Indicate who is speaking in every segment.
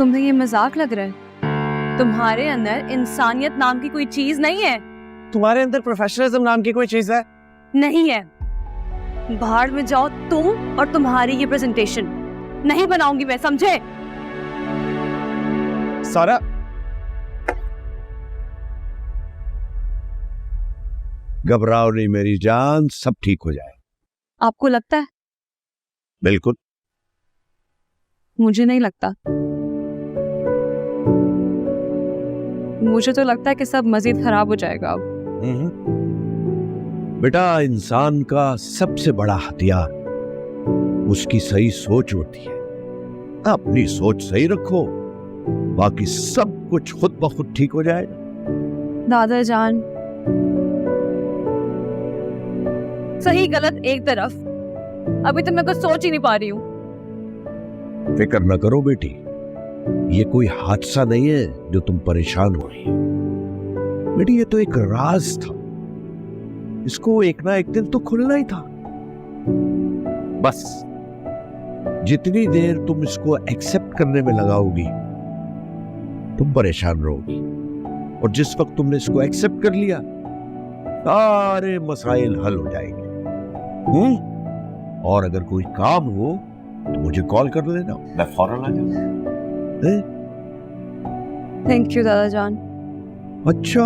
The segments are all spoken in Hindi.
Speaker 1: तुम्हें ये मजाक लग रहा है? तुम्हारे अंदर इंसानियत नाम की कोई चीज नहीं है।
Speaker 2: तुम्हारे अंदर प्रोफेशनलिज्म नाम की कोई चीज है?
Speaker 1: नहीं है। बाहर में जाओ तुम और तुम्हारी ये प्रेजेंटेशन। नहीं बनाऊंगी मैं, समझे?
Speaker 2: सारा,
Speaker 3: घबराओ नहीं मेरी जान, सब ठीक हो जाए।
Speaker 1: आपको लगता है?
Speaker 3: बिल्कुल।
Speaker 1: मुझे नहीं लगता। मुझे तो लगता है कि सब मजीद खराब हो जाएगा अब।
Speaker 3: बेटा, इंसान का सबसे बड़ा हथियार उसकी सही सोच होती है। अपनी सोच सही रखो, बाकी सब कुछ खुद ब खुद ठीक हो जाएगा।
Speaker 1: दादा जान, सही गलत एक तरफ, अभी तो मैं कुछ सोच ही नहीं पा रही हूँ।
Speaker 3: फिक्र न करो बेटी, ये कोई हादसा नहीं है जो तुम परेशान हो रही हो। बेटी, ये तो एक राज था, इसको एक ना एक दिन तो खुलना ही था। बस जितनी देर तुम इसको एक्सेप्ट करने में लगाओगी, तुम परेशान रहोगी, और जिस वक्त तुमने इसको एक्सेप्ट कर लिया, सारे मसाइल हल हो जाएंगे। और अगर कोई काम हो तो मुझे कॉल कर लेना, मैं फौरन आ जाऊंगा।
Speaker 1: थैंक यू दादा जान।
Speaker 3: अच्छा,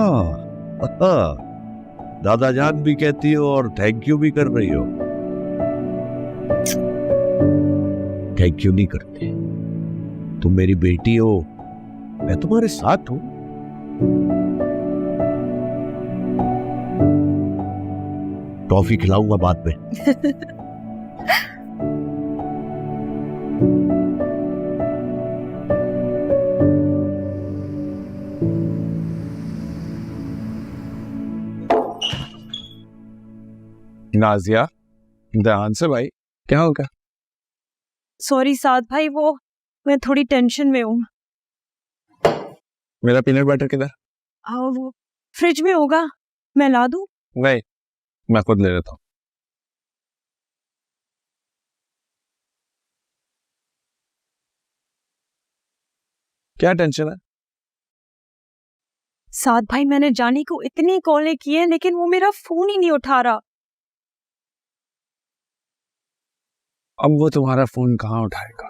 Speaker 3: दादा जान भी कहती हो और थैंक यू भी कर रही हो। थैंक यू नहीं करते, तुम मेरी बेटी हो, मैं तुम्हारे साथ हूं। टॉफी खिलाऊंगा बाद में।
Speaker 2: नाजिया, ध्यान से भाई, क्या हो गया?
Speaker 1: सॉरी साद भाई, वो मैं थोड़ी टेंशन में हूँ।
Speaker 2: मेरा पीनट बटर किधर?
Speaker 1: वो फ्रिज में होगा, मैं ला दूँ?
Speaker 2: नहीं, मैं खुद ले लेता हूँ। क्या टेंशन है?
Speaker 1: साद भाई, मैंने जानी को इतनी कॉलें की हैं, लेकिन वो मेरा फोन ही नहीं उठा रहा।
Speaker 2: अब वो तुम्हारा फोन कहाँ उठाएगा?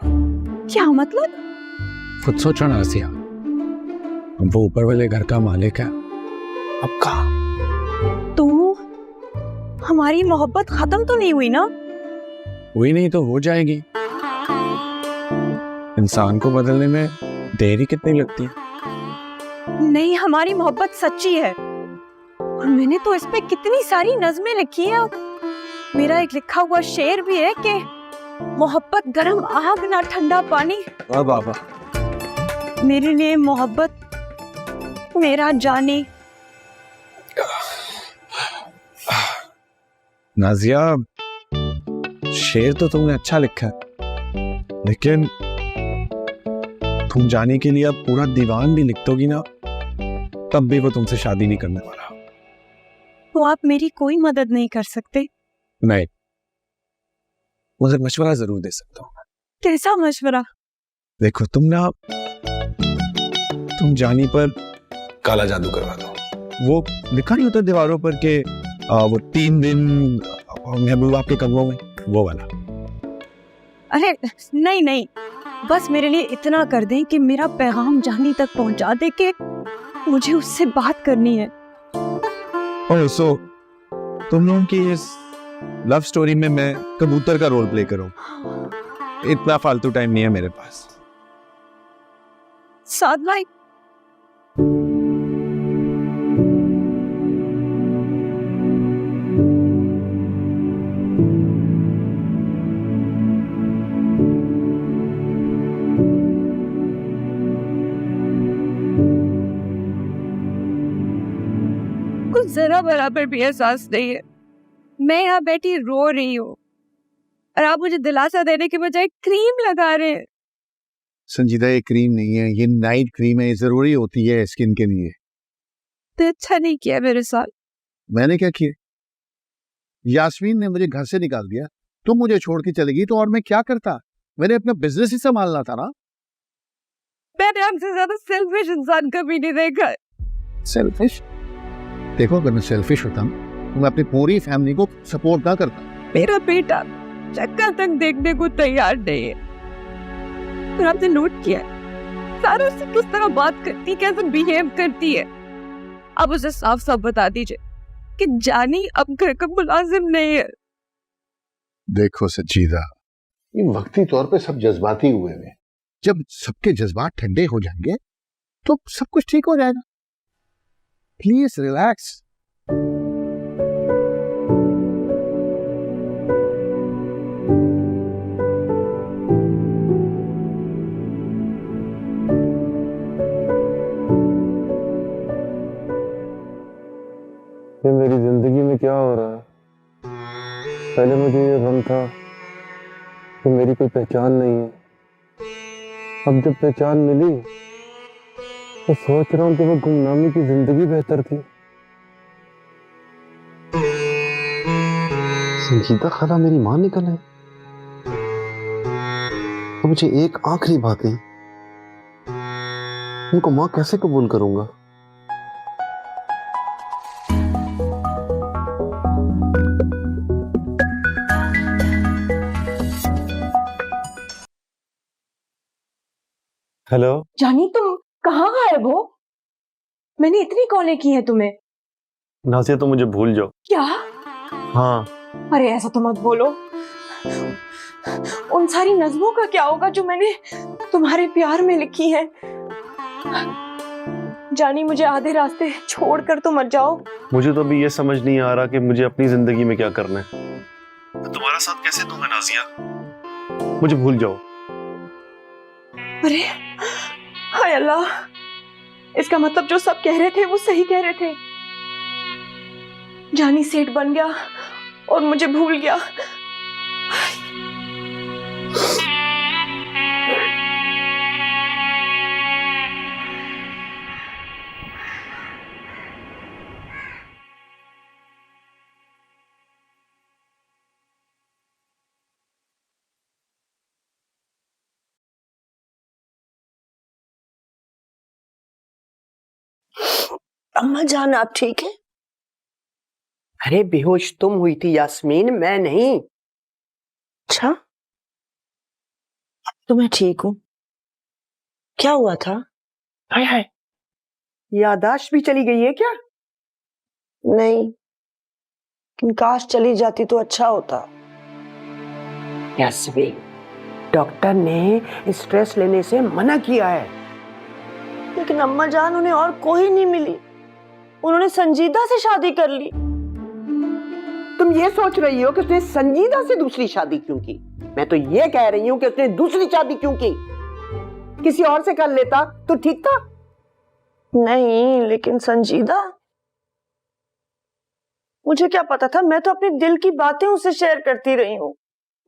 Speaker 1: क्या मतलब?
Speaker 2: खुद सोचो ना आसिया, अब वो ऊपर वाले घर का मालिक है, अब कहाँ?
Speaker 1: तो हमारी मोहब्बत खत्म तो नहीं हुई ना?
Speaker 2: हुई नहीं तो हो जाएगी। इंसान को बदलने में देरी कितनी लगती है?
Speaker 1: नहीं, हमारी मोहब्बत सच्ची है, और मैंने तो इस पे कितनी सारी नज़में लिखी हैं। मेरा एक लिखा हुआ शेर भी है कि मोहब्बत गरम आग ना ठंडा पानी।
Speaker 2: वाह बाबा।
Speaker 1: मेरे लिए मोहब्बत मेरा जाने।
Speaker 2: नाजिया, शेर तो तुमने अच्छा लिखा है, लेकिन तुम जाने के लिए अब पूरा दीवान भी लिख दोगी ना, तब भी वो तुमसे शादी नहीं करने वाला।
Speaker 1: तो आप मेरी कोई मदद नहीं कर सकते?
Speaker 2: नहीं, मुझे मशवरा जरूर दे सकता हूँ।
Speaker 1: कैसा मशवरा?
Speaker 2: देखो, तुम जानी पर काला जादू करवा दो। वो लिखा नहीं होता दीवारों पर कि वो 3 दिन महबूब आपके कदमों में, वो वाला।
Speaker 1: अरे नहीं नहीं, बस मेरे लिए इतना कर दें कि मेरा पैगाम जानी तक पहुंचा दे कि मुझे उससे बात करनी है।
Speaker 2: ओह, सो तुम लोगों की इस लव स्टोरी में मैं कबूतर का रोल प्ले करूं? इतना फालतू टाइम नहीं है मेरे पास।
Speaker 1: साद भाई, कुछ जरा बराबर भी एहसास नहीं है। मैं यहाँ बैठी रो रही हूँ, और आप मुझे दिलासा देने के बजाय क्रीम लगा रहे हैं।
Speaker 3: संजीदा, ये क्रीम नहीं है, ये नाइट क्रीम है, ये जरूरी होती है स्किन के लिए।
Speaker 1: तो अच्छा नहीं किया मेरे साथ।
Speaker 3: मैंने क्या किया? यास्मीन ने मुझे घर से निकाल दिया, तुम मुझे छोड़ के चली गई, तो और मैं क्या करता? मैंने अपना बिजनेस ही संभालना था ना।
Speaker 1: मैंने आपसे ज्यादा सेल्फिश इंसान कभी नहीं देखा है।
Speaker 3: सेल्फिश? देखो, अगर मैं सेल्फिश होता तो मैं अपनी पूरी फैमिली को सपोर्ट ना करता।
Speaker 1: मेरा बेटा शक्ल तक देखने को तैयार नहीं है। पर आपने नोट किया है सारा उससे किस तरह बात करती है, कैसे बिहेव करती है। अब उसे साफ साफ बता दीजिए कि जानी अब घर का मुलाजिम नहीं है।
Speaker 3: देखो संजीदा,
Speaker 4: ये वक्ती तौर पे सब जज्बाती हुए हैं।
Speaker 3: जब सबके जज्बात ठंडे हो जाएंगे तो सब कुछ ठीक हो जाएगा। Please relax.
Speaker 5: ये मेरी जिंदगी में क्या हो रहा है? पहले मुझे ये गम था कि मेरी कोई पहचान नहीं है। अब जब पहचान मिली तो सोच रहा हूँ कि वो गुमनामी की जिंदगी बेहतर थी। संजीदा खाला मेरी माँ निकल है। तो मुझे एक आखिरी बात है, उनको माँ कैसे कबूल करूंगा? हेलो
Speaker 1: जानी, तुम कहाँ गायब हो? मैंने इतनी कॉलें की हैं तुम्हें।
Speaker 5: नाज़िया, तो मुझे भूल जाओ।
Speaker 1: क्या?
Speaker 5: हाँ,
Speaker 1: अरे ऐसा तो मत बोलो। उन सारी नज़्मों का क्या होगा जो मैंने तुम्हारे प्यार में लिखी हैं? जानी, मुझे आधे रास्ते छोड़कर तो मत जाओ।
Speaker 5: मुझे तो अभी ये समझ नहीं आ रहा कि मुझे अपनी जिंदगी में क्या करना है। तुम्हारा साथ कैसे दूंगा नाज़िया? मुझे भूल जाओ।
Speaker 1: अरे हाय अल्लाह, इसका मतलब जो सब कह रहे थे वो सही कह रहे थे। जानी सेठ बन गया और मुझे भूल गया।
Speaker 6: अम्मा जान, आप ठीक है?
Speaker 7: अरे बेहोश तुम हुई थी यास्मीन, मैं नहीं।
Speaker 6: अच्छा, तो मैं ठीक हूँ। क्या हुआ था?
Speaker 7: हाय हाय, यादाश्त भी चली गई है क्या?
Speaker 6: नहीं, लेकिन काश चली जाती तो अच्छा होता।
Speaker 7: यास्मीन, डॉक्टर ने स्ट्रेस लेने से मना किया है।
Speaker 6: लेकिन अम्मा जान, उन्हें और कोई नहीं मिली। उन्होंने संजीदा से शादी कर ली।
Speaker 7: तुम ये सोच रही हो कि उसने संजीदा से दूसरी शादी क्यों की? मैं तो ये कह रही हूँ कि उसने दूसरी शादी क्यों की? किसी और से कर लेता तो ठीक था।
Speaker 6: नहीं, लेकिन संजीदा, मुझे क्या पता था? मैं तो अपने दिल की बातें उससे शेयर करती रही हूँ।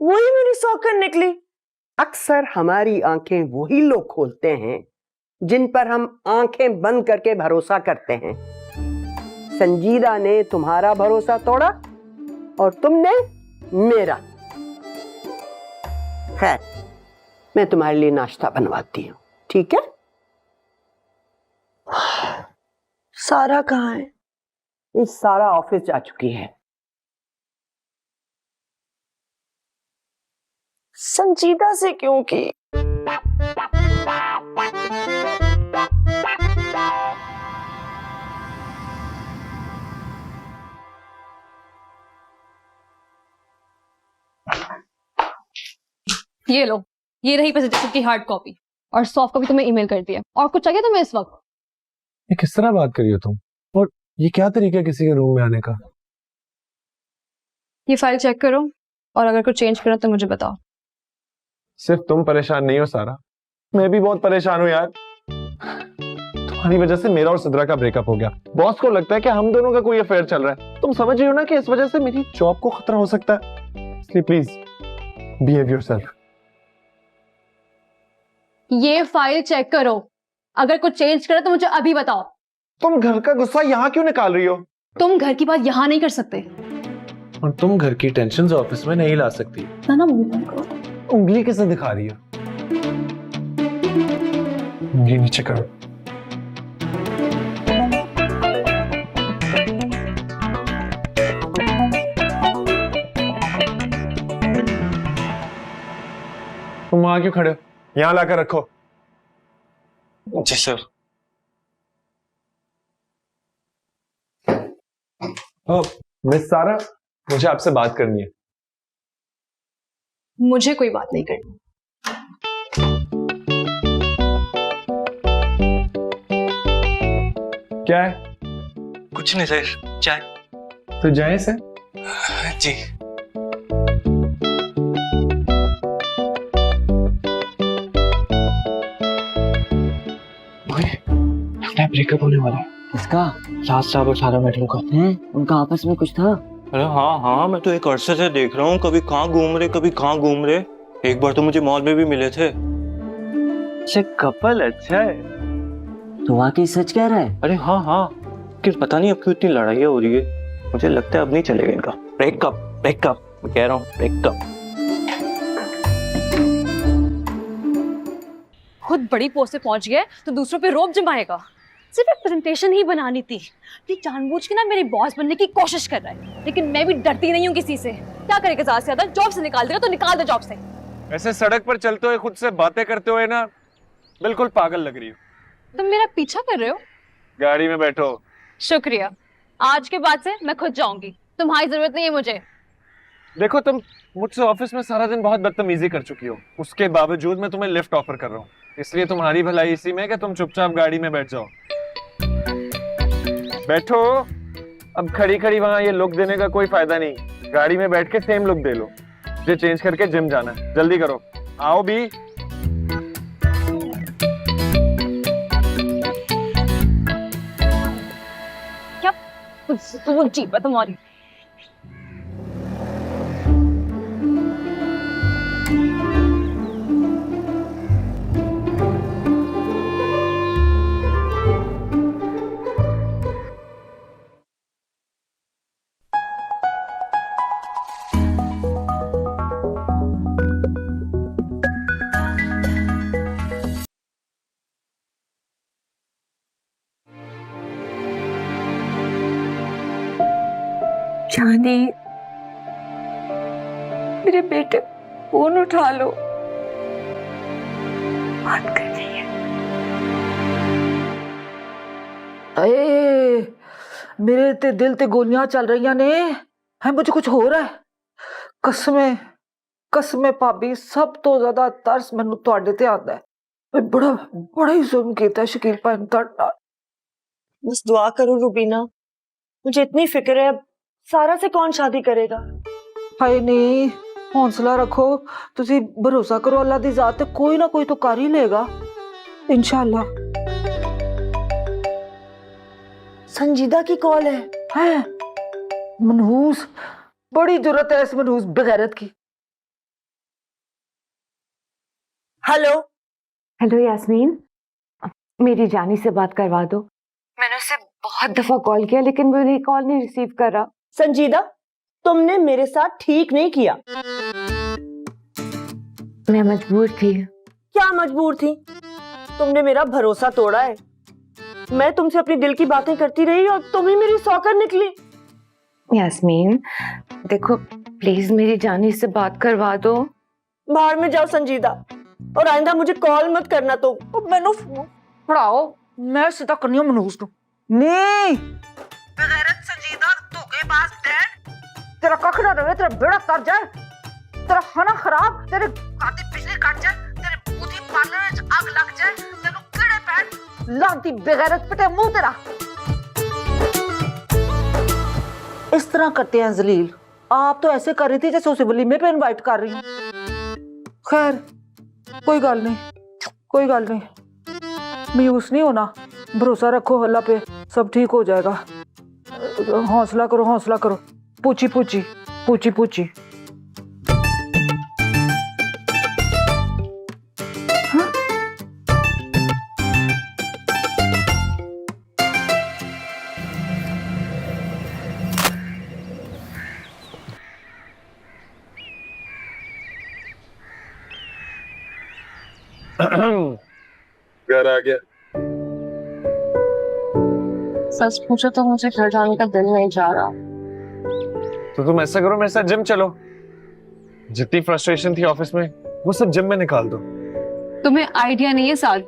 Speaker 6: वही मेरी सौकन निकली।
Speaker 7: अक्सर हमारी आंखें वही लोग खोलते हैं जिन पर हम आंखें बंद करके भरोसा करते हैं। संजीदा ने तुम्हारा भरोसा तोड़ा और तुमने मेरा। खैर, मैं तुम्हारे लिए नाश्ता बनवाती हूँ, ठीक है?
Speaker 6: सारा कहाँ है?
Speaker 7: इस सारा ऑफिस जा चुकी है।
Speaker 6: संजीदा से क्यों की?
Speaker 8: ये लो, ये रही प्रेजेंटेशन की हार्ड कॉपी और सॉफ्ट कॉपी तुम्हें ईमेल कर दिया। और कुछ चाहिए तुम्हें इस वक्त?
Speaker 2: ये किस तरह बात कर रही हो तुम? और ये क्या तरीका है किसी के रूम में आने का?
Speaker 8: ये फाइल चेक करो और अगर कुछ चेंज करना तो मुझे बताओ।
Speaker 2: सिर्फ तुम परेशान नहीं हो सारा, मैं भी बहुत परेशान हूँ यार। तुम्हारी वजह से मेरा और सिद्रा का ब्रेकअप हो गया। बॉस को लगता है कि हम दोनों का कोई अफेयर चल रहा है। तुम समझ रही हो ना कि इस वजह से मेरी जॉब को खतरा हो सकता है। इसलिए प्लीज बिहेव योरसेल्फ।
Speaker 8: ये फाइल चेक करो, अगर कुछ चेंज करे तो मुझे अभी बताओ।
Speaker 2: तुम घर का गुस्सा यहाँ क्यों निकाल रही हो?
Speaker 8: तुम घर की बात यहाँ नहीं कर सकते।
Speaker 2: और तुम घर की टेंशन ऑफिस में नहीं ला सकती।
Speaker 8: ना मुंह बंद करो।
Speaker 2: उंगली किसे दिखा रही हो? ये नीचे करो। तुम वहां क्यों खड़े हो? यहाँ लाकर रखो। जी सर। मिस सारा, मुझे आपसे बात करनी है।
Speaker 8: मुझे कोई बात नहीं करनी।
Speaker 2: क्या है?
Speaker 9: कुछ नहीं सर, चाय।
Speaker 2: तो जाए से?
Speaker 9: जी। ब्रेकअप होने वाला है।
Speaker 10: किसका?
Speaker 9: राज साहब और सारा मैडम का।
Speaker 10: हैं? उनका आपस में कुछ था?
Speaker 9: अरे हाँ हाँ, मैं तो एक अरसे से देख रहा हूँ, कभी कहाँ घूम रहे कभी कहाँ घूम रहे। एक बार तो मुझे मॉल में भी मिले थे।
Speaker 10: अच्छा कपल अच्छा है। तो वाकई सच कह रहा है?
Speaker 9: अरे हाँ हाँ, लेकिन पता नहीं अब क्यों इतनी लड़ाइयाँ हो रही है। मुझे लगता है अब नहीं चलेगा इनका। ब्रेकअप ब्रेकअप, मैं कह रहा हूँ ब्रेकअप।
Speaker 8: खुद बड़ी पोस्ट पे पहुंच गया तो दूसरों पे रोब जमाएगा। सिर्फ एक प्रेजेंटेशन ही बनानी थी। ये जानबूझ के ना मेरे बॉस बनने की कोशिश कर रहा है, लेकिन मैं भी डरती नहीं हूँ किसी से। क्या करेगा ज्यादा से ज्यादा? जॉब से निकाल देगा तो निकाल दे जॉब से।
Speaker 2: ऐसे सड़क पर चलते हुए खुद से बातें करते हुए ना बिल्कुल पागल लग रही हो।
Speaker 8: तुम मेरा पीछा कर रहे हो?
Speaker 2: गाड़ी में बैठो।
Speaker 8: शुक्रिया, आज के बाद से मैं खुद जाऊंगी, तुम्हारी जरूरत नहीं है मुझे।
Speaker 2: देखो, तुम मुझसे ऑफिस में सारा दिन बहुत बदतमीजी कर चुकी हो, उसके बावजूद मैं तुम्हें लिफ्ट ऑफर कर रहा हूँ। इसलिए तुम्हारी भलाई इसी में कि तुम चुपचाप गाड़ी में बैठ जाओ। बैठो। अब खड़ी खड़ी वहां ये लुक देने का कोई फायदा नहीं। गाड़ी में बैठ के सेम लुक दे लो। मुझे चेंज करके जिम जाना है, जल्दी करो। आओ भी।
Speaker 8: क्या तुम जीप है तुम्हारी?
Speaker 6: चांदी, मेरे बेटे फोन उठा लो, बात करनी है।
Speaker 11: अरे मेरे ते दिल ते गोलियां चल रही ने है, मुझे कुछ हो रहा है। कसमें कसमें भाभी, सब तो ज्यादा तरस मैनू तुहाडे ते आंदा है। मैं बड़ा बड़ा ही जुल्म कीता शकील भाई ने।
Speaker 6: बस दुआ करो रुबीना, मुझे इतनी फिक्र है, सारा से कौन शादी करेगा।
Speaker 11: हाय नहीं, हौसला रखो, तुसी भरोसा करो अल्लाह दी जात, कोई ना कोई तो कर ही लेगा इंशाल्लाह।
Speaker 6: संजीदा की कॉल है।
Speaker 11: मनहूस, बड़ी जरूरत है इस मनहूस बेगैरत की।
Speaker 6: हेलो
Speaker 12: हेलो यास्मीन, मेरी जानी से बात करवा दो। मैंने उसे बहुत दफा कॉल किया लेकिन वो मेरी कॉल नहीं रिसीव कर रहा।
Speaker 6: संजीदा, तुमने मेरे साथ ठीक नहीं किया।
Speaker 12: मैं मजबूर थी।
Speaker 6: क्या मजबूर थी? तुमने मेरा भरोसा तोड़ा है। मैं तुमसे अपनी दिल की बातें करती रही और तुम ही मेरी सौकर निकली।
Speaker 12: यास्मीन देखो, प्लीज मेरी जानी से बात करवा दो।
Speaker 6: बाहर में जाओ संजीदा, और आइंदा मुझे कॉल मत करना। तो
Speaker 11: मैनू पढ़ाओ, मैं सीधा करनी हूं मनहूस को। नहीं बेगैरत संजीदा, धोखेबाज डैड, तेरा कख ना रहे, तेरा बेड़ा तर जाए, तेरा खाना खराब, तेरे घर दी बिजली कट जाए, तेरे बूटी पार्लर में आग लग जाए, तेनू कीड़े पैण, लांती बेगैरत पिटे मुंह तेरा। इस तरह करते हैं जलील। आप तो ऐसे कर रही थी जैसे उसे वलीमे पे इनवाइट कर रही हूँ। खैर कोई गल नहीं, कोई गल नहीं, मायूस नहीं होना, भरोसा रखो अल्लाह पे, सब ठीक हो जाएगा। हौसला करो, हौसला करो। पूछी पूछी पूछी पूछी। हाँ?
Speaker 2: घर आ गया।
Speaker 12: सच पूछो तो मुझे घर जाने का दिल नहीं जा रहा।
Speaker 2: तो तुम ऐसा करो, मेरे साथ जिम चलो। जितनी फ्रस्ट्रेशन थी ऑफिस में वो सब जिम में निकाल दो।
Speaker 8: तुम्हें आइडिया नहीं है साद,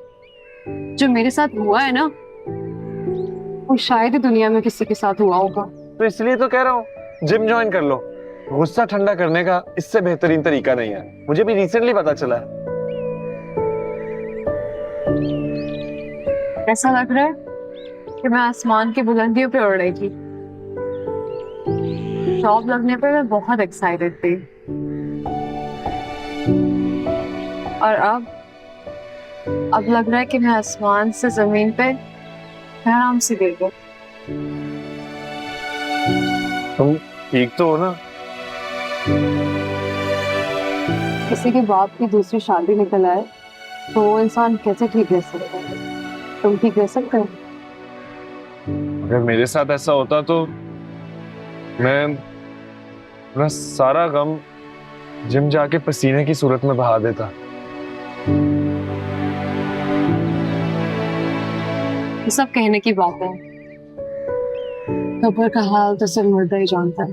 Speaker 8: जो मेरे साथ हुआ है ना वो शायद ही दुनिया में किसी के साथ हुआ होगा।
Speaker 2: तो इसलिए तो कह रहा हूँ जिम ज्वाइन कर लो। गुस्सा ठंडा करने का इससे बेहतरीन तरीका नहीं है, मुझे भी रिसेंटली पता चला है।
Speaker 8: ऐसा लग रहा है कि मैं आसमान की बुलंदियों पे उड़ रही थी। जॉब लगने पे मैं बहुत एक्साइटेड थी, और अब लग रहा है कि मैं आसमान से जमीन पे आराम से गिर गई।
Speaker 2: तुम ठीक तो हो ना?
Speaker 8: किसी के बाप की दूसरी शादी निकल आए तो वो इंसान कैसे ठीक रह सकता है? तुम ठीक रह सकते हो?
Speaker 2: अगर मेरे साथ ऐसा होता तो मैं अपना सारा गम जिम जाके पसीने की सूरत में बहा देता।
Speaker 8: ये सब कहने की बात है, कब्र का हाल तो सिर्फ मुर्दा ही जानता है।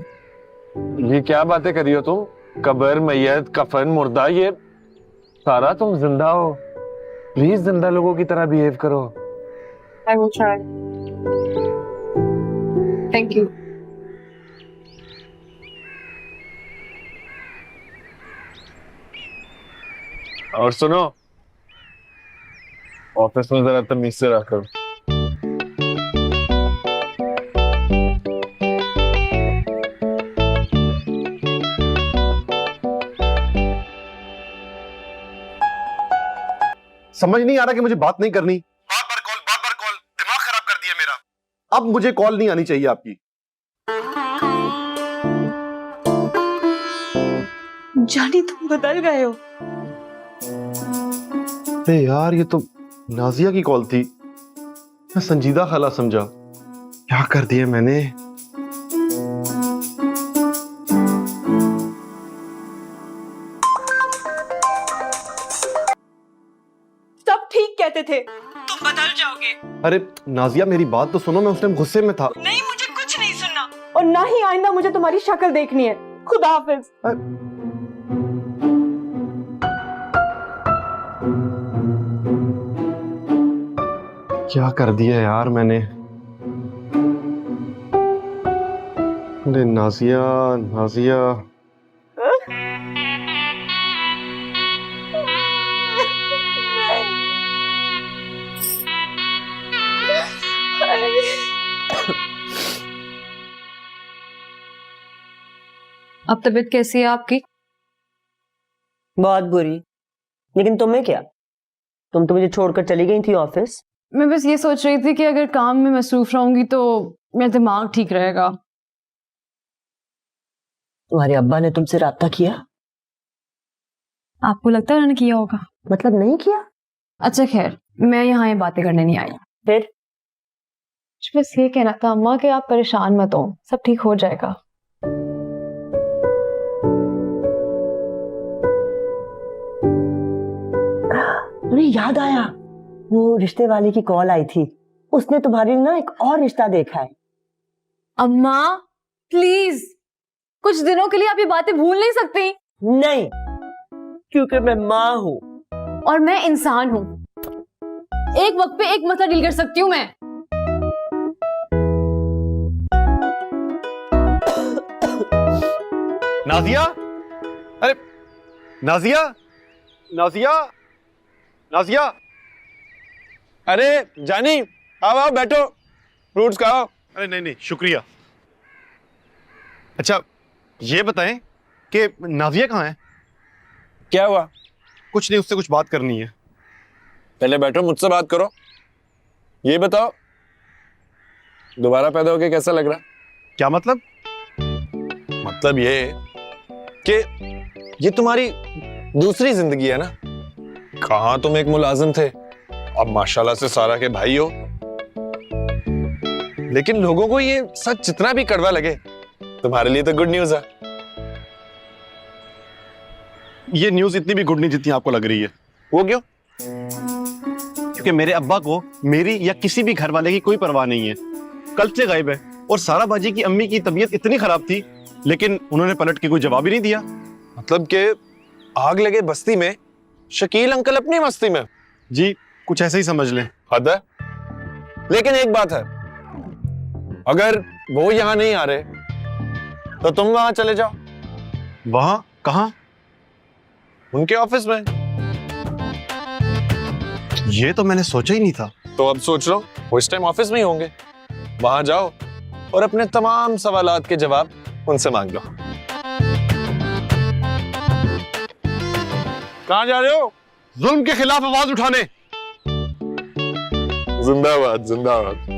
Speaker 2: ये क्या बातें करी हो तुम? कब्र, मैयत, कफन, मुर्दा, ये सारा तुम जिंदा हो। प्लीज जिंदा लोगों की तरह बिहेव करो।
Speaker 8: I will try. Thank you.
Speaker 2: और सुनो, ऑफिस में जरा तमीज से रहा करो।
Speaker 13: समझ नहीं आ रहा कि मुझे बात नहीं करनी। बार बार कॉल, दिमाग खराब कर दिया मेरा। अब मुझे कॉल नहीं आनी चाहिए आपकी।
Speaker 1: जानी तुम बदल गए हो।
Speaker 13: अरे यार, ये तो नाजिया की कॉल थी। मैं संजीदा खाला समझा। क्या कर दिया मैंने?
Speaker 1: सब ठीक कहते थे, तुम बदल जाओगे।
Speaker 13: अरे नाजिया, मेरी बात तो सुनो। मैं उस टाइम गुस्से में था।
Speaker 1: नहीं, मुझे कुछ नहीं सुनना, और ना ही आइंदा मुझे तुम्हारी शक्ल देखनी है। खुदा हाफिज।
Speaker 13: क्या कर दिया यार मैंने? अरे नाजिया, नाजिया।
Speaker 8: अब तबीयत कैसी है आपकी?
Speaker 6: बहुत बुरी। लेकिन तुम्हें क्या? तुम तो मुझे छोड़कर चली गई थी ऑफिस।
Speaker 8: मैं बस ये सोच रही थी कि अगर काम में मसरूफ रहूंगी तो मेरा दिमाग ठीक रहेगा।
Speaker 6: तुम्हारे अब्बा ने तुमसे राब्ता किया?
Speaker 8: आपको लगता है उन्होंने किया होगा?
Speaker 6: मतलब नहीं किया?
Speaker 8: अच्छा खैर, मैं यहाँ ये बातें करने नहीं आई।
Speaker 6: फिर?
Speaker 8: बस ये कहना था अम्मा कि आप परेशान मत हो, सब ठीक हो जाएगा।
Speaker 6: मुझे याद आया, वो रिश्ते वाली की कॉल आई थी। उसने तुम्हारे लिए ना एक और रिश्ता देखा है।
Speaker 8: अम्मा प्लीज, कुछ दिनों के लिए आप ये बातें भूल नहीं सकती?
Speaker 6: नहीं, क्योंकि मैं माँ हूँ
Speaker 8: और मैं इंसान हूँ। एक वक्त पे एक मसला डील कर सकती हूँ मैं।
Speaker 13: नाजिया, अरे नाजिया, नाजिया, नाजिया।
Speaker 2: अरे जानी, आओ आओ बैठो, फ्रूट्स खाओ।
Speaker 13: अरे नहीं नहीं, शुक्रिया। अच्छा ये बताएं कि नाजिया कहाँ है?
Speaker 2: क्या हुआ?
Speaker 13: कुछ नहीं, उससे कुछ बात करनी है।
Speaker 2: पहले बैठो, मुझसे बात करो। ये बताओ, दोबारा पैदा होके कैसा लग रहा?
Speaker 13: क्या मतलब?
Speaker 2: मतलब ये कि ये तुम्हारी दूसरी जिंदगी है ना। कहाँ तुम एक मुलाजिम थे, अब माशाल्लाह से सारा के भाई हो। लेकिन लोगों को ये सच जितना भी कड़वा लगे, तुम्हारे लिए तो गुड न्यूज है।
Speaker 13: ये न्यूज इतनी भी गुड नहीं जितनी आपको लग रही है।
Speaker 2: वो क्यों?
Speaker 13: क्योंकि मेरे अब्बा को मेरी या किसी भी घर वाले की कोई परवाह नहीं है। कल से गायब है। और सारा बाजी की अम्मी की तबीयत इतनी खराब थी, लेकिन उन्होंने पलट के कोई जवाब ही नहीं दिया।
Speaker 2: मतलब कि आग लगे बस्ती में, शकील अंकल अपनी मस्ती में।
Speaker 13: जी कुछ ऐसे ही समझ लें।
Speaker 2: हद है। लेकिन एक बात है, अगर वो यहां नहीं आ रहे तो तुम वहां चले जाओ।
Speaker 13: वहां कहां?
Speaker 2: उनके ऑफिस में।
Speaker 13: ये तो मैंने सोचा ही नहीं था।
Speaker 2: तो अब सोच लो, वो इस टाइम ऑफिस में ही होंगे। वहां जाओ और अपने तमाम सवालात के जवाब उनसे मांग लो। कहां जा रहे हो?
Speaker 13: जुल्म के खिलाफ आवाज उठाने।
Speaker 2: जिंदाबाद जिंदाबाद।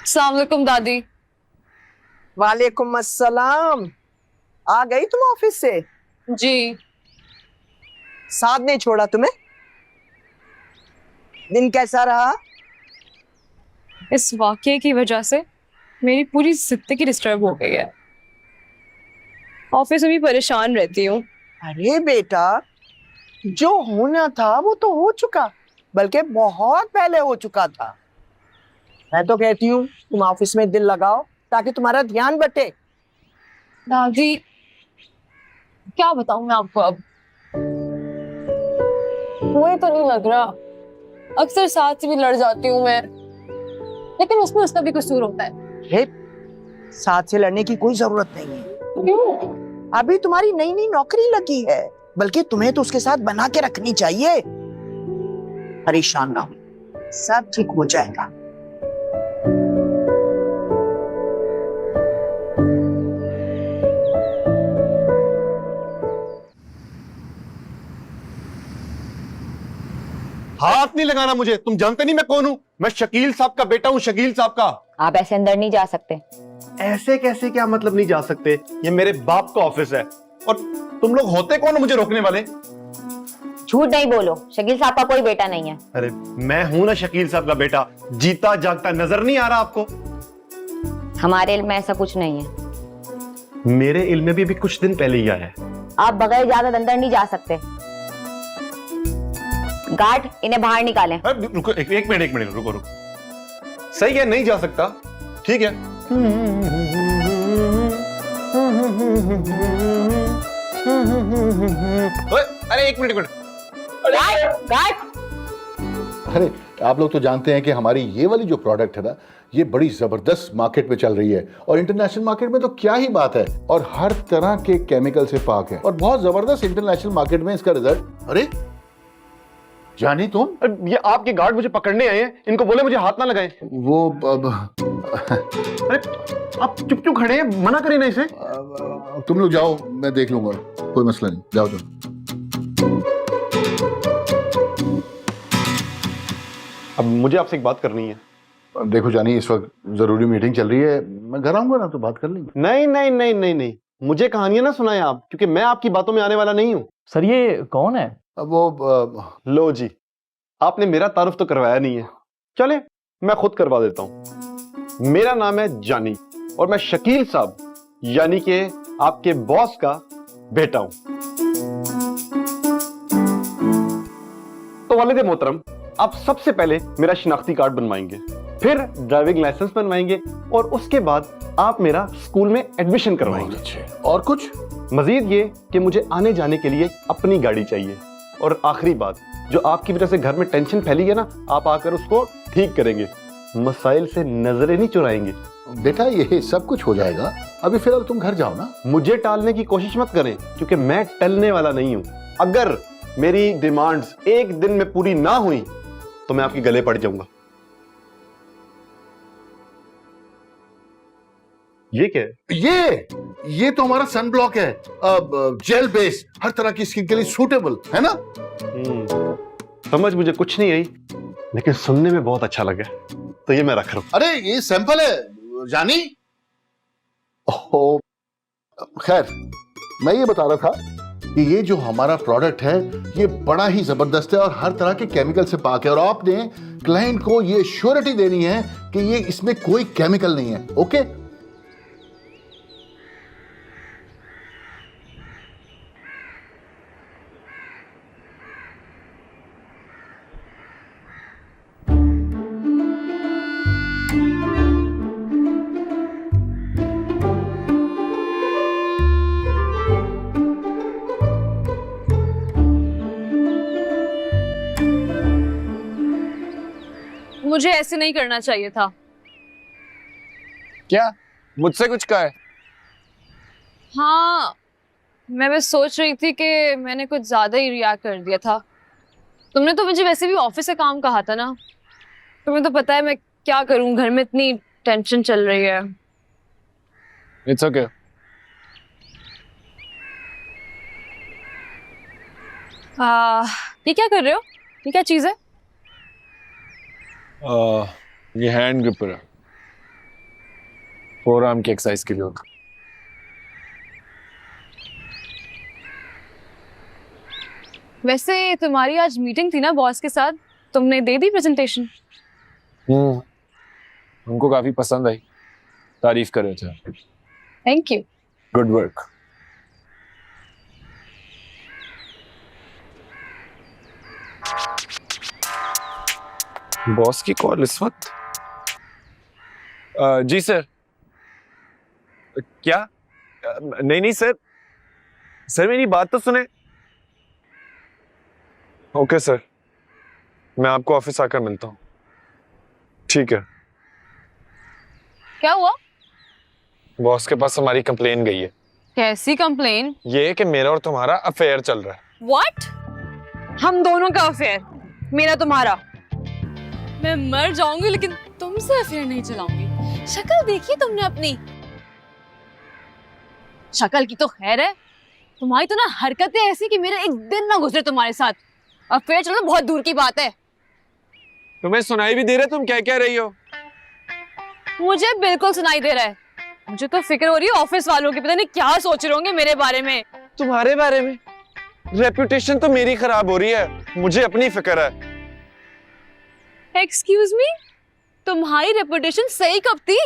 Speaker 8: अस्सलाम वालेकुम दादी।
Speaker 7: वालेकुम अस्सलाम। आ गई तुम ऑफिस से?
Speaker 8: जी।
Speaker 7: साथ नहीं छोड़ा तुम्हें? दिन कैसा रहा?
Speaker 8: इस वाकये की वजह से मेरी पूरी जिंदगी डिस्टर्ब हो गई है। ऑफिस में भी परेशान रहती हूँ।
Speaker 7: अरे बेटा, जो होना था वो तो हो चुका, बल्कि बहुत पहले हो चुका था। मैं तो कहती हूँ तुम ऑफिस में दिल लगाओ ताकि तुम्हारा ध्यान बटे।
Speaker 8: दादी क्या बताऊं मैं आपको, अब मुझे तो नहीं लग रहा। अक्सर साथ से भी लड़ जाती हूँ मैं, लेकिन उसमें उसका भी कसूर होता है।
Speaker 7: साथ से लड़ने की कोई जरूरत नहीं है।
Speaker 8: क्यों?
Speaker 7: अभी तुम्हारी नई नई नौकरी लगी है, बल्कि तुम्हें तो उसके साथ बना के रखनी चाहिए। परेशान ना हो, सब ठीक हो जाएगा।
Speaker 13: हाथ नहीं लगाना मुझे, तुम जानते नहीं मैं कौन हूं। मैं शकील साहब का बेटा हूं, शकील साहब का।
Speaker 12: आप ऐसे अंदर नहीं जा सकते।
Speaker 13: ऐसे कैसे, क्या मतलब नहीं जा सकते? ये मेरे बाप का ऑफिस है। और तुम लोग होते कौन हो मुझे रोकने वाले?
Speaker 12: झूठ नहीं बोलो, शकील साहब का कोई बेटा नहीं है।
Speaker 13: अरे मैं हूं ना शकील साहब का बेटा, जीता जागता। नजर नहीं आ रहा आपको?
Speaker 12: हमारे इल्म में ऐसा कुछ नहीं है।
Speaker 13: मेरे इल्म में भी अभी कुछ दिन पहले ही आया है।
Speaker 12: आप बगैर इजाजत अंदर नहीं जा सकते। गार्ड, इन्हें बाहर निकालें।
Speaker 13: रुको, एक मिनट रुको। सही है, नहीं जा सकता, ठीक है। अरे एक मिनट।
Speaker 12: गार्ड!
Speaker 4: अरे आप लोग तो जानते हैं कि हमारी ये वाली जो प्रोडक्ट है ना, ये बड़ी जबरदस्त मार्केट में चल रही है, और इंटरनेशनल मार्केट में तो क्या ही बात है, और हर तरह के केमिकल से पाक है, और बहुत जबरदस्त इंटरनेशनल मार्केट में इसका रिजल्ट। अरे जानी तुम?
Speaker 13: ये आपके गार्ड मुझे पकड़ने आए हैं, इनको बोले मुझे हाथ ना लगाएं।
Speaker 4: वो
Speaker 13: अरे आप चुप क्यों खड़े हैं? मना करें ना इसे।
Speaker 4: तुम लोग जाओ, मैं देख लूंगा, कोई मसला नहीं, जाओ तुम।
Speaker 13: अब मुझे आपसे एक बात करनी है।
Speaker 4: देखो जानी, इस वक्त जरूरी मीटिंग चल रही है, मैं घर आऊंगा ना तो बात कर लेंगे।
Speaker 13: नहीं, मुझे कहानियां ना सुनाएं आप, क्योंकि मैं आपकी बातों में आने वाला नहीं हूं।
Speaker 10: सर ये कौन है?
Speaker 4: वो
Speaker 13: लो जी, आपने मेरा तारुफ तो करवाया नहीं है, चले मैं खुद करवा देता हूं। मेरा नाम है जानी, और मैं शकील साहब यानी कि आपके बॉस का बेटा हूं। तो वालिद मोहतरम, आप सबसे पहले मेरा शिनाख्ती कार्ड बनवाएंगे, फिर ड्राइविंग लाइसेंस बनवाएंगे, और उसके बाद आप मेरा स्कूल में एडमिशन करवाएंगे।
Speaker 4: और कुछ?
Speaker 13: मजीद ये कि मुझे आने जाने के लिए अपनी गाड़ी चाहिए। और आखिरी बात, जो आपकी वजह से घर में टेंशन फैली है ना, आप आकर उसको ठीक करेंगे, मसाइल से नजरें नहीं चुराएंगे।
Speaker 4: बेटा ये सब कुछ हो जाएगा, अभी फिलहाल तुम घर जाओ ना।
Speaker 13: मुझे टालने की कोशिश मत करें, क्योंकि मैं टलने वाला नहीं हूं। अगर मेरी डिमांड्स एक दिन में पूरी ना हुई तो मैं आपके गले पड़ जाऊंगा। ये क्या है?
Speaker 4: ये तो हमारा सन ब्लॉक है, जेल बेस, हर तरह की स्किन के लिए सूटेबल है ना।
Speaker 13: समझ मुझे कुछ नहीं आई, लेकिन सुनने में बहुत अच्छा लगा, तो ये मैं रख रहा हूं।
Speaker 4: अरे ये सैंपल है जानी। ओहो, खैर मैं ये बता रहा था, कि ये जो हमारा प्रोडक्ट है ये बड़ा ही जबरदस्त है और हर तरह के केमिकल से पाक है, और आपने क्लाइंट को ये श्योरिटी देनी है कि ये इसमें कोई केमिकल नहीं है। ओके?
Speaker 8: मुझे ऐसे नहीं करना चाहिए था।
Speaker 2: क्या मुझसे कुछ कहा है?
Speaker 8: हाँ, मैं बस सोच रही थी कि मैंने कुछ ज्यादा ही रिएक्ट कर दिया था। तुमने तो मुझे वैसे भी ऑफिस से काम कहा था ना, तुम्हें तो पता है मैं क्या करूं, घर में इतनी टेंशन चल रही है।
Speaker 2: It's okay.
Speaker 8: ये क्या कर रहे हो? ये क्या चीज है?
Speaker 2: ये हैंड ग्रिपर है, फोरआर्म की एक्सरसाइज के लिए होता।
Speaker 8: वैसे तुम्हारी आज मीटिंग थी ना बॉस के साथ, तुमने दे दी प्रेजेंटेशन?
Speaker 2: उनको काफी पसंद आई, तारीफ कर रहे थे।
Speaker 8: Thank you.
Speaker 2: Good work. Boss की कॉल इस वक्त? जी सर। क्या? नहीं नहीं सर, सर मेरी बात तो सुने। ओके सर, मैं आपको ऑफिस आकर मिलता हूँ। ठीक है।
Speaker 8: क्या हुआ?
Speaker 2: बॉस के पास हमारी कंप्लेन गई है।
Speaker 8: कैसी कंप्लेन?
Speaker 2: ये कि मेरा और तुम्हारा अफेयर चल रहा है।
Speaker 8: व्हाट? हम दोनों का अफेयर? मेरा तुम्हारा? मैं मर जाऊंगी लेकिन तुमसे अफेयर नहीं चलाऊंगी। शक्ल देखी तुमने अपनी? शक्ल की तो खैर है, तुम्हारी तो ना हरकतें ऐसी कि मेरा एक दिन ना गुजरे तुम्हारे साथ। अफेयर चलना बहुत दूर की बात है।
Speaker 2: तुम्हें सुनाई भी दे रहा है तुम क्या कह रही हो?
Speaker 8: मुझे बिल्कुल सुनाई दे रहा है। मुझे तो फिक्र हो रही है ऑफिस वालों की, पता नहीं क्या सोच रहे होंगे मेरे बारे में।
Speaker 2: तुम्हारे बारे में? रेपुटेशन तो मेरी खराब हो रही है, मुझे अपनी फिक्र है।
Speaker 8: एक्सक्यूज मी, तुम्हारी रेपुटेशन सही कब थी?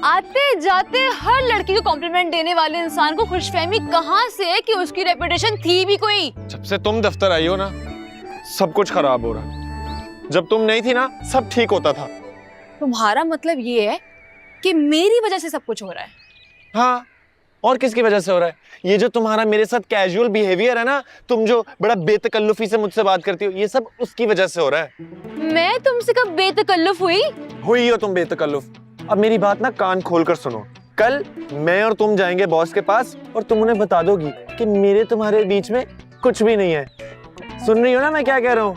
Speaker 8: आते जाते हर लड़की को कॉम्प्लीमेंट देने वाले इंसान को खुशफहमी कहाँ से है कि उसकी रेपुटेशन थी भी कोई?
Speaker 2: जब से तुम दफ्तर आई हो ना, सब कुछ खराब हो रहा है। जब तुम नहीं थी ना, सब ठीक होता था।
Speaker 8: तुम्हारा मतलब ये है कि मेरी वजह से सब कुछ हो रहा है?
Speaker 2: हाँ, और किसकी वजह से हो रहा है? ये जो तुम्हारा मेरे साथ कैजुअल बिहेवियर है ना, तुम जो बड़ा बेतकल्लुफी से मुझसे बात करती हो, ये सब उसकी वजह से हो रहा है।
Speaker 8: मैं तुमसे कब बेतकल्लुफ हुई?
Speaker 2: हुई हो तुम बेतकल्लुफ। अब मेरी बात ना कान खोलकर सुनो। कल मैं और तुम जाएंगे बॉस के पास और तुम उन्हें बता दोगी कि मेरे तुम्हारे बीच में कुछ भी नहीं है। सुन रही हो ना मैं क्या कह रहा हूँ?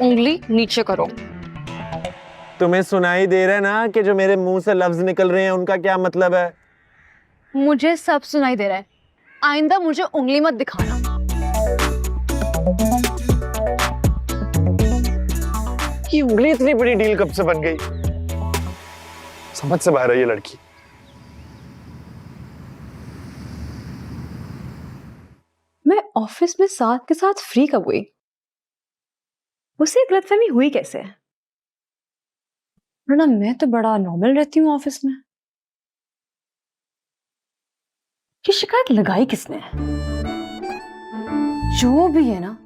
Speaker 8: उंगली नीचे करो।
Speaker 2: तुम्हें सुनाई दे रहा है ना कि जो मेरे मुंह से लफ्ज निकल रहे हैं उनका क्या मतलब है?
Speaker 8: मुझे सब सुनाई दे रहा है। आइंदा मुझे उंगली मत दिखाना।
Speaker 2: ये उंगली इतनी बड़ी डील कब से बन गई? समझ से बाहर है ये लड़की।
Speaker 1: मैं ऑफिस में साथ के साथ फ्री कब हुई? उसे गलतफहमी हुई कैसे? वरना मैं तो बड़ा नॉर्मल रहती हूँ ऑफिस में। ये शिकायत लगाई किसने? जो भी है ना,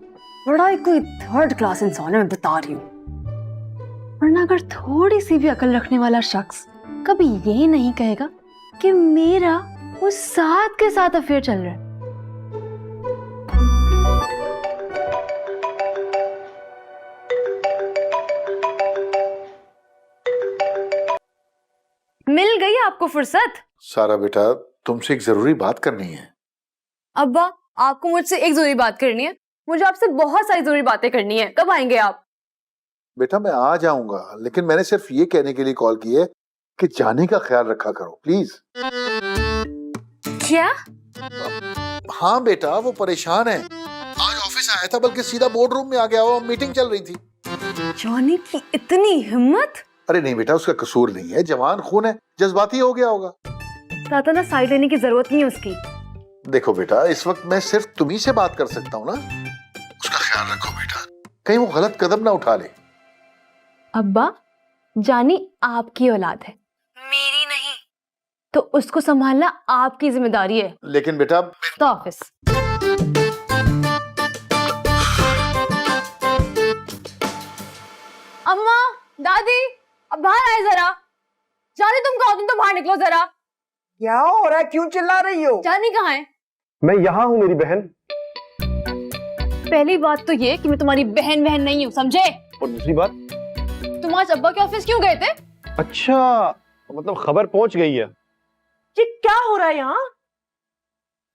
Speaker 1: बड़ा ही कोई थर्ड क्लास इंसान है, मैं बता रही हूँ। वरना अगर थोड़ी सी भी अकल रखने वाला शख्स कभी ये नहीं कहेगा कि मेरा उस साथ के साथ अफेयर चल रहा है। मिल गई आपको फुर्सत?
Speaker 4: सारा बेटा, तुमसे एक जरूरी बात करनी है।
Speaker 8: अब्बा, आपको मुझसे एक जरूरी बात करनी है। मुझे आपसे बहुत सारी जरूरी बातें करनी है। कब आएंगे आप?
Speaker 4: बेटा मैं आ जाऊंगा, लेकिन मैंने सिर्फ ये कहने के लिए कॉल की है कि जाने का ख्याल रखा करो प्लीज।
Speaker 8: क्या?
Speaker 4: हाँ बेटा, वो परेशान है। आज ऑफिस आया था, बल्कि सीधा बोर्ड रूम में आ गया। वो मीटिंग चल रही थी।
Speaker 1: जॉनी की इतनी हिम्मत!
Speaker 4: अरे नहीं बेटा, उसका कसूर नहीं है, जवान खून है, जज्बाती हो गया होगा।
Speaker 1: ज्यादा ना साइड लेने की जरूरत नहीं है उसकी।
Speaker 4: देखो बेटा, इस वक्त मैं सिर्फ तुम्ही से बात कर सकता हूँ ना। उसका ख्याल रखो बेटा, कहीं वो गलत कदम ना उठा ले।
Speaker 8: अब्बा, जानी आपकी औलाद है, मेरी नहीं, तो उसको संभालना आपकी जिम्मेदारी है।
Speaker 4: लेकिन बेटा,
Speaker 8: तो ऑफिस। अम्मा, दादी, अब बाहर आए जरा। जानी तुम कहो, तुम तो बाहर निकलो जरा।
Speaker 7: क्या हो रहा है, क्यों चिल्ला रही हो?
Speaker 8: जानी कहाँ है?
Speaker 13: मैं यहाँ हूँ मेरी बहन।
Speaker 8: पहली बात तो ये कि मैं तुम्हारी बहन नहीं हूँ, समझे?
Speaker 13: और दूसरी बात,
Speaker 8: तुम आज अब्बा के ऑफिस क्यों गए थे?
Speaker 13: अच्छा, मतलब खबर पहुंच गई है।
Speaker 6: ये क्या हो रहा है यहाँ?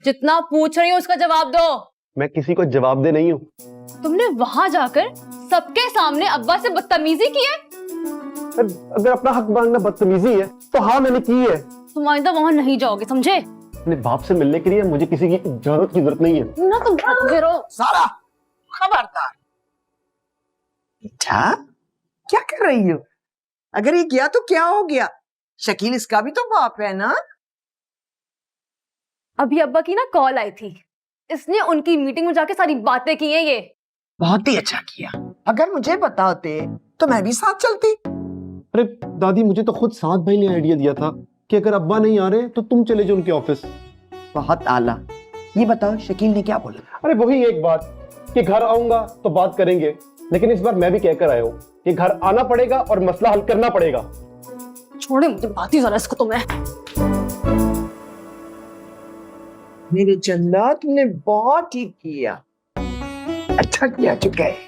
Speaker 8: जितना पूछ रही हूँ उसका जवाब दो।
Speaker 13: मैं किसी को जवाब दे नहीं हूँ।
Speaker 8: तुमने वहां जाकर सबके सामने अब्बा से बदतमीजी की है।
Speaker 13: अगर अपना हक मांगना बदतमीजी है तो हाँ मैंने की है।
Speaker 8: तुम आइंदा वहां नहीं जाओगे, समझे?
Speaker 13: अपने बाप से मिलने के लिए मुझे किसी की इजाजत की जरूरत नहीं है।
Speaker 8: ना तुम फिरो।
Speaker 7: सारा खबरदार। अच्छा, क्या कर रही हो? अगर ये किया तो क्या हो गया? शकील इसका भी तो बाप है ना।
Speaker 8: अभी अब्बा की ना कॉल आई थी, इसने उनकी मीटिंग में जाके सारी बातें की हैं। ये
Speaker 7: बहुत ही अच्छा किया। अगर मुझे बताते तो मैं भी साथ चलती।
Speaker 13: अरे दादी, मुझे तो खुद साथ भाई ने आइडिया दिया था कि अगर अब्बा नहीं आ रहे तो तुम चले जाओ उनके ऑफिस।
Speaker 7: बहुत आला। ये बताओ शकील ने क्या बोला?
Speaker 13: अरे वही एक बात कि घर आऊंगा तो बात करेंगे, लेकिन इस बार मैं भी कहकर आया हूँ कि घर आना पड़ेगा और मसला हल करना पड़ेगा।
Speaker 8: छोड़े मुझे बात ही जरा इसको। तो मैं
Speaker 7: मेरे जन्नत, तुमने बहुत ठीक किया। अच्छा किया चुका है।